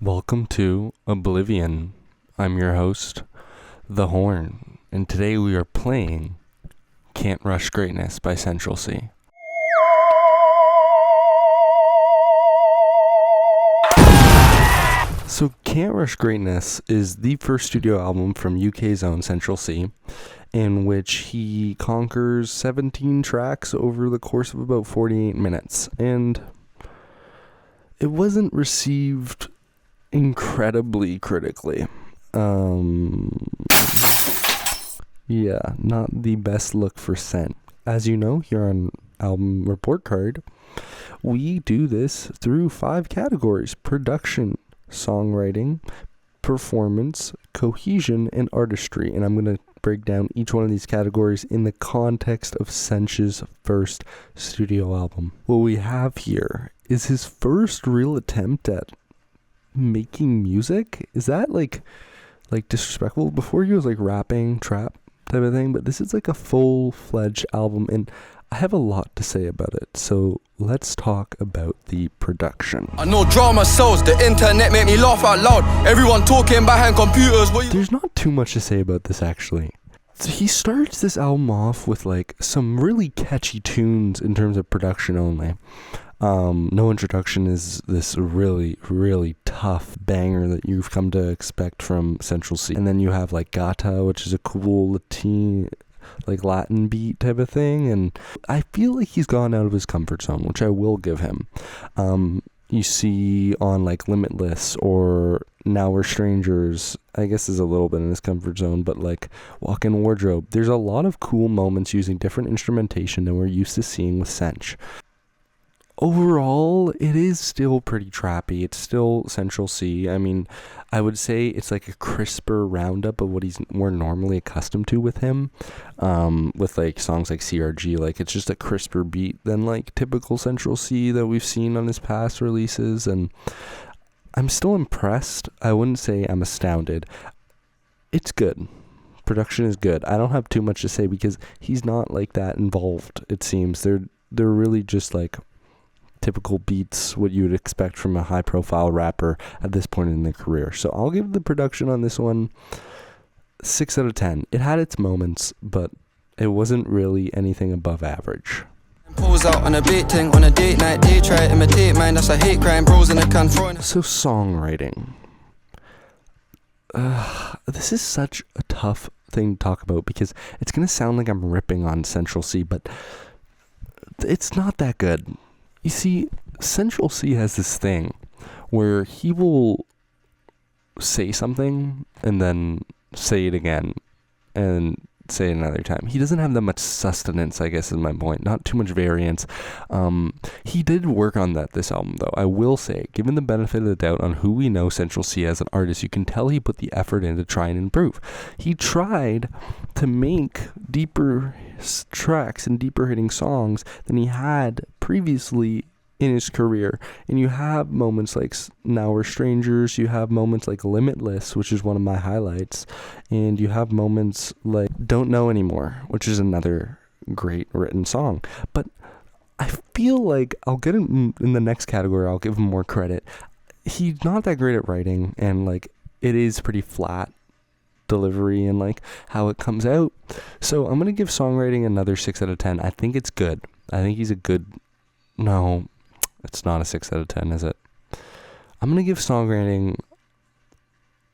Welcome to Oblivion. I'm your host, The Horn, and today we are playing Can't Rush Greatness by Central Cee. So Can't Rush Greatness is the first studio album from UK's own Central Cee, in which he conquers 17 tracks over the course of about 48 minutes, and it wasn't received incredibly critically. Not the best look for Cent. As you know, here on Album Report Card, we do this through 5 categories: production, songwriting, performance, cohesion, and artistry. And I'm going to break down each one of these categories in the context of Cent's first studio album. What we have here is his first real attempt at making music. Is that like disrespectful? Before he was like rapping, trap type of thing, but this is like a full-fledged album, and I have a lot to say about it. So let's talk about the production. I know drama sells, the internet make me laugh out loud. Everyone talking behind computers. There's not too much to say about this, actually. So he starts this album off with like some really catchy tunes in terms of production only. No Introduction is this really, really tough banger that you've come to expect from Central Cee. And then you have like Gata, which is a cool Latin beat type of thing. And I feel like he's gone out of his comfort zone, which I will give him. You see on like Limitless or Now We're Strangers, I guess is a little bit in his comfort zone, but like Walk-In Wardrobe, there's a lot of cool moments using different instrumentation than we're used to seeing with Central. Overall, it is still pretty trappy. It's still Central Cee. I mean, I would say it's like a crisper roundup of what we're normally accustomed to with him. With like songs like CRG, like it's just a crisper beat than like typical Central Cee that we've seen on his past releases. And I'm still impressed. I wouldn't say I'm astounded. It's good. Production is good. I don't have too much to say because he's not like that involved, it seems. They're really just like typical beats, what you would expect from a high-profile rapper at this point in their career. So I'll give the production on this one 6 out of 10. It had its moments, but it wasn't really anything above average. Pulls out on a bait thing on a date night. They try to imitate mine. That's a hate crime. Bros in a can throwing. So songwriting. This is such a tough thing to talk about because it's gonna sound like I'm ripping on Central Cee, but it's not that good. You see, Central Cee has this thing where he will say something and then say it again and say it another time. He doesn't have that much sustenance, I guess is my point. Not too much variance. He did work on this album, though. I will say, given the benefit of the doubt on who we know Central Cee as an artist, you can tell he put the effort in to try and improve. He tried to make deeper tracks and deeper hitting songs than he had previously in his career. And you have moments like Now We're Strangers, you have moments like Limitless, which is one of my highlights, and you have moments like Don't Know Anymore, which is another great written song. But I feel like I'll get him in the next category. I'll give him more credit. He's not that great at writing, and like it is pretty flat delivery and like how it comes out. So I'm gonna give songwriting another 6 out of 10. I think it's good. I think he's a good. No, it's not a 6 out of 10, is it? I'm gonna give songwriting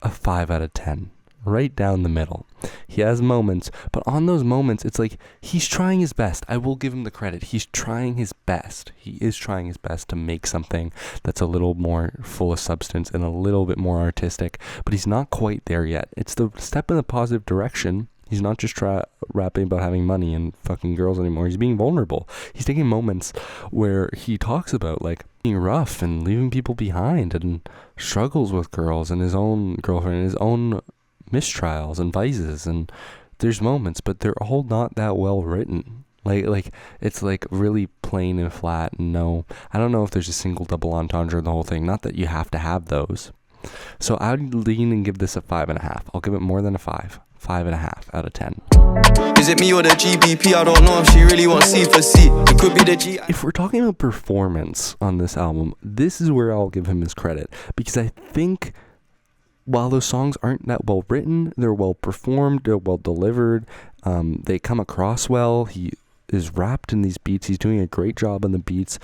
a 5 out of 10. Right down the middle. He has moments, but on those moments, it's like he's trying his best. I will give him the credit. He's trying his best. He is trying his best to make something that's a little more full of substance and a little bit more artistic, but he's not quite there yet. It's the step in the positive direction. He's not just rapping about having money and fucking girls anymore. He's being vulnerable. He's taking moments where he talks about like being rough and leaving people behind and struggles with girls and his own girlfriend and his own mistrials and vices, and there's moments, but they're all not that well written. Like it's like really plain and flat. And no, I don't know if there's a single double entendre in the whole thing. Not that you have to have those. So I'd lean and give this a 5.5. I'll give it more than a 5. 5.5 out of 10. Is it me or the GBP? I don't know if she really wants C for C. It could be the G. If we're talking about performance on this album, this is where I'll give him his credit, because I think while those songs aren't that well written, they're well performed, they're well delivered, they come across well. He is wrapped in these beats. He's doing a great job on the beats.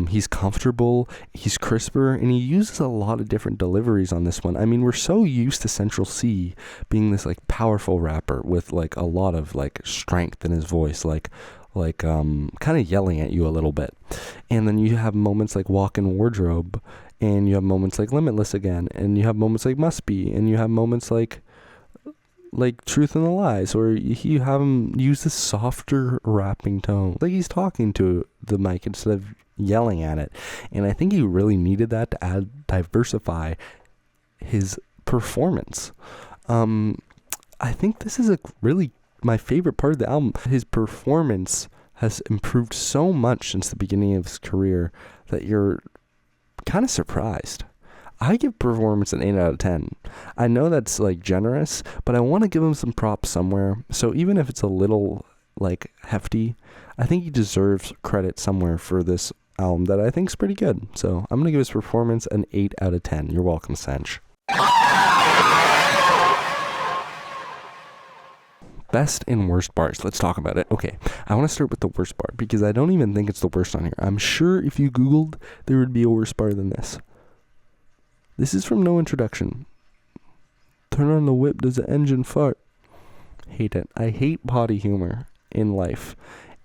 He's comfortable, he's crisper, and he uses a lot of different deliveries on this one. I mean, we're so used to Central Cee being this like powerful rapper with like a lot of like strength in his voice, like kind of yelling at you a little bit. And then you have moments like Walk-in Wardrobe, and you have moments like Limitless Again, and you have moments like Must Be, and you have moments like Truth and the Lies, where you have him use this softer rapping tone, like he's talking to the mic instead of yelling at it. And I think he really needed that to diversify his performance. I think this is really my favorite part of the album. His performance has improved so much since the beginning of his career that you're kind of surprised. I give performance an 8 out of 10. I know that's like generous, but I want to give him some props somewhere. So even if it's a little like hefty, I think he deserves credit somewhere for this album that I think is pretty good. So I'm going to give his performance an 8 out of 10. You're welcome, Sench. Best and worst bars. Let's talk about it. Okay, I want to start with the worst bar because I don't even think it's the worst on here. I'm sure if you Googled, there would be a worse bar than this. This is from No Introduction. Turn on the whip, does the engine fart? Hate it. I hate potty humor in life,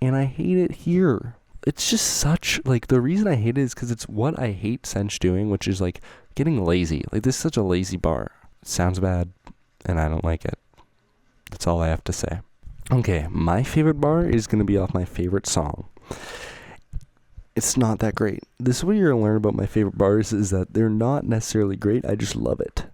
and I hate it here. It's just such, like, the reason I hate it is because it's what I hate Sench doing, which is, like, getting lazy. Like, this is such a lazy bar. It sounds bad, and I don't like it. That's all I have to say. Okay, my favorite bar is going to be off my favorite song. It's not that great. This is what you're going to learn about my favorite bars, is that they're not necessarily great. I just love it.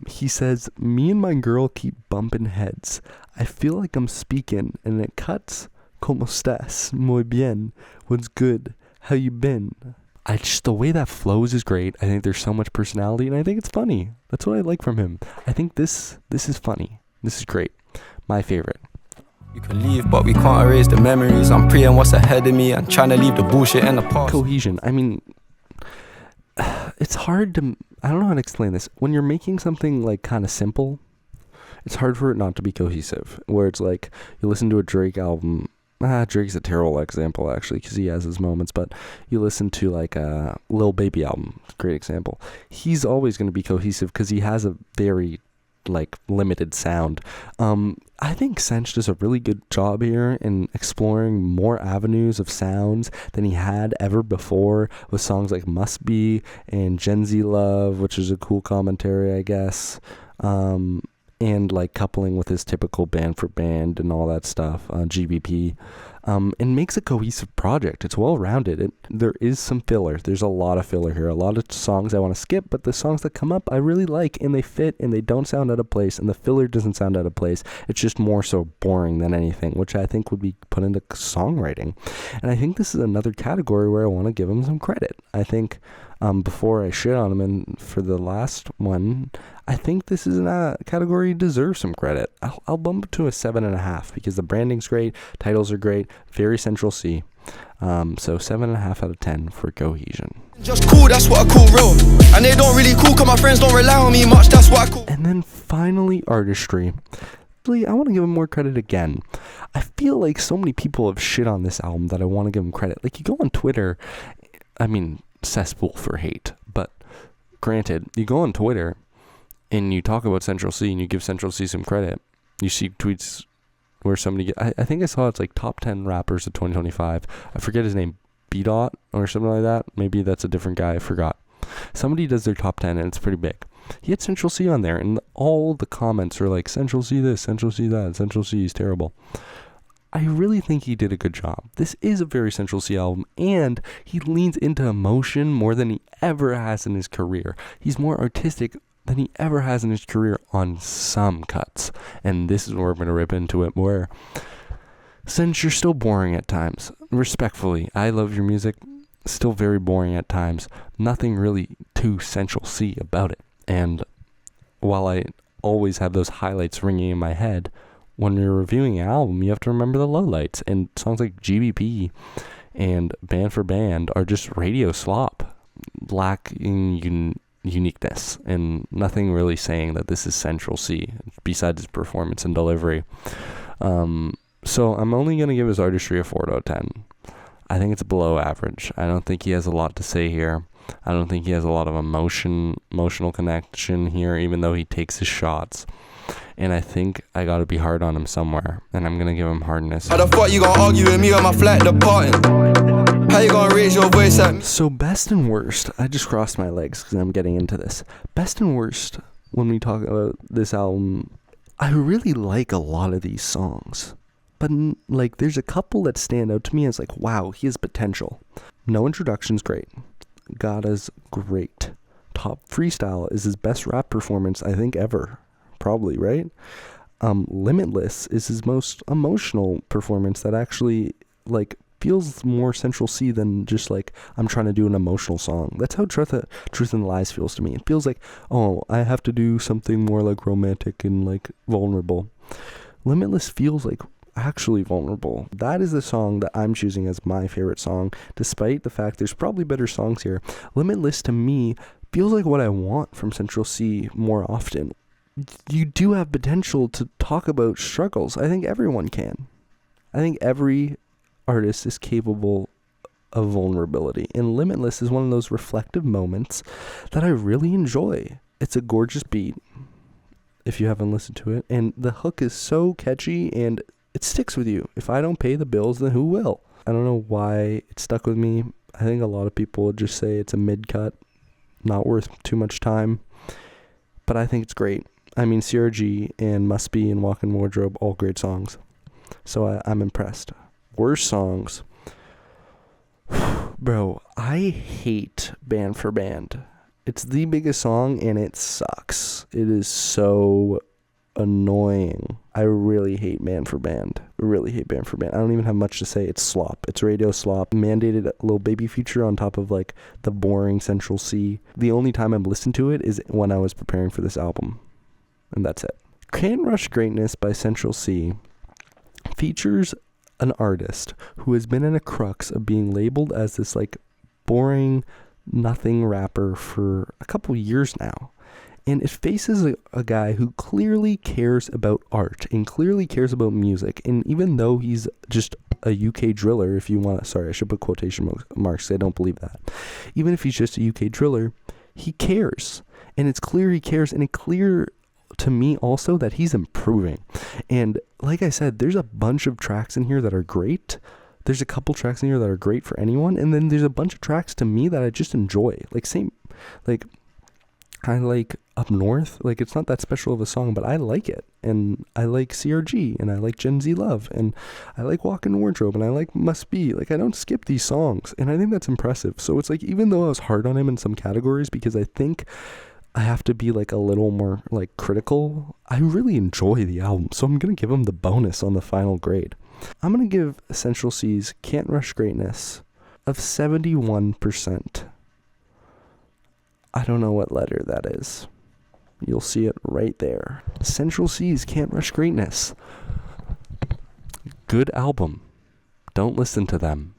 He says, me and my girl keep bumping heads. I feel like I'm speaking, and it cuts. Como estás? Muy bien. What's good? How you been? The way that flows is great. I think there's so much personality, and I think it's funny. That's what I like from him. I think this is funny. This is great. My favorite. You can leave, but we can't erase the memories. I'm praying what's ahead of me and trying to leave the bullshit in the past. Cohesion. I mean, it's hard to, I don't know how to explain this. When you're making something like kind of simple, it's hard for it not to be cohesive. Where it's like, you listen to a Drake album. Drake's a terrible example, actually, because he has his moments. But you listen to like a Lil Baby album. Great example. He's always going to be cohesive because he has a very like limited sound. I think Sench does a really good job here in exploring more avenues of sounds than he had ever before, with songs like Must Be and Gen Z Love, which is a cool commentary, I guess, and like coupling with his typical band for band and all that stuff, GBP, and makes a cohesive project. It's well rounded. There is some filler. There's a lot of filler here. A lot of songs I want to skip, but the songs that come up I really like, and they fit, and they don't sound out of place, and the filler doesn't sound out of place. It's just more so boring than anything, which I think would be put into songwriting. And I think this is another category where I want to give him some credit. I think before I shit on him, and for the last one, I think this is a category he deserves some credit. I'll bump it to a 7.5 because the branding's great, titles are great, very Central Cee. So 7.5 out of 10 for Cohesion. Just cool, that's what I call real. And they don't really cool, cause my friends don't rely on me much, that's what I call. And then finally, artistry. I want to give him more credit again. I feel like so many people have shit on this album that I want to give him credit. Like, you go on Twitter, I mean, cesspool for hate, but granted, you go on Twitter and you talk about Central Cee and you give Central Cee some credit. You see tweets where somebody I think I saw it's like top 10 rappers of 2025. I forget his name, B Dot or something like that. Maybe that's a different guy, I forgot. Somebody does their top 10 and it's pretty big. He had Central Cee on there, and all the comments are like, Central Cee this, Central Cee that, Central Cee is terrible. I really think he did a good job. This is a very Central Cee album, and he leans into emotion more than he ever has in his career. He's more artistic than he ever has in his career on some cuts. And this is where I'm going to rip into it more. Since you're still boring at times, respectfully, I love your music, still very boring at times. Nothing really too Central Cee about it. And while I always have those highlights ringing in my head. When you're reviewing an album, you have to remember the lowlights. And songs like GBP and Band for Band are just radio slop, lacking uniqueness, and nothing really saying that this is Central Cee besides his performance and delivery. So I'm only going to give his artistry a 4 out of 10. I think it's below average. I don't think he has a lot to say here. I don't think he has a lot of emotional connection here, even though he takes his shots. And I think I gotta be hard on him somewhere, and I'm gonna give him hardness. How the fuck you gonna argue with me on my flat departing? How you gonna raise your voice at me? So best and worst, I just crossed my legs because I'm getting into this. Best and worst, when we talk about this album, I really like a lot of these songs. But like, there's a couple that stand out to me as like, wow, he has potential. No Introduction's great. Gotta's great. Top Freestyle is his best rap performance, I think, ever. Probably, right? Limitless is his most emotional performance that actually, like, feels more Central Cee than just, like, I'm trying to do an emotional song. That's how Truth and Lies feels to me. It feels like, oh, I have to do something more, like, romantic and, like, vulnerable. Limitless feels like actually vulnerable. That is the song that I'm choosing as my favorite song, despite the fact there's probably better songs here. Limitless, to me, feels like what I want from Central Cee more often. You do have potential to talk about struggles. I think everyone can. I think every artist is capable of vulnerability, and Limitless is one of those reflective moments that I really enjoy. It's a gorgeous beat, if you haven't listened to it, and the hook is so catchy, and it sticks with you. If I don't pay the bills, then who will? I don't know why it stuck with me. I think a lot of people would just say it's a mid-cut, not worth too much time, but I think it's great. I mean, CRG and Must Be and Walk-In Wardrobe, all great songs. So I'm impressed. Worst songs. Bro, I hate Band for Band. It's the biggest song, and it sucks. It is so annoying. I really hate Band for Band. I don't even have much to say. It's slop. It's radio slop. Mandated a Lil Baby feature on top of, like, the boring Central Cee. The only time I've listened to it is when I was preparing for this album. And that's it. CANT RUSH Greatness by Central Cee features an artist who has been in a crux of being labeled as this, like, boring, nothing rapper for a couple years now. And it faces a guy who clearly cares about art and clearly cares about music. And even though he's just a UK driller, if you want to, sorry, I should put quotation marks, I don't believe that. Even if he's just a UK driller, he cares. And it's clear he cares, and it's clear to me also that he's improving. And like I said, there's a bunch of tracks in here that are great. There's a couple tracks in here that are great for anyone, and then there's a bunch of tracks to me that I just enjoy. I like Up North. Like, it's not that special of a song, but I like it. And I like CRG, and I like Gen Z Love, and I like Walk-In Wardrobe, and I like Must Be. Like, I don't skip these songs, and I think that's impressive. So it's like, even though I was hard on him in some categories, because I think I have to be, like, a little more, like, critical, I really enjoy the album. So I'm going to give him the bonus on the final grade. I'm going to give Central Cee's CANT RUSH Greatness of 71%. I don't know what letter that is. You'll see it right there. Central Cee's CANT RUSH Greatness. Good album. Don't listen to them.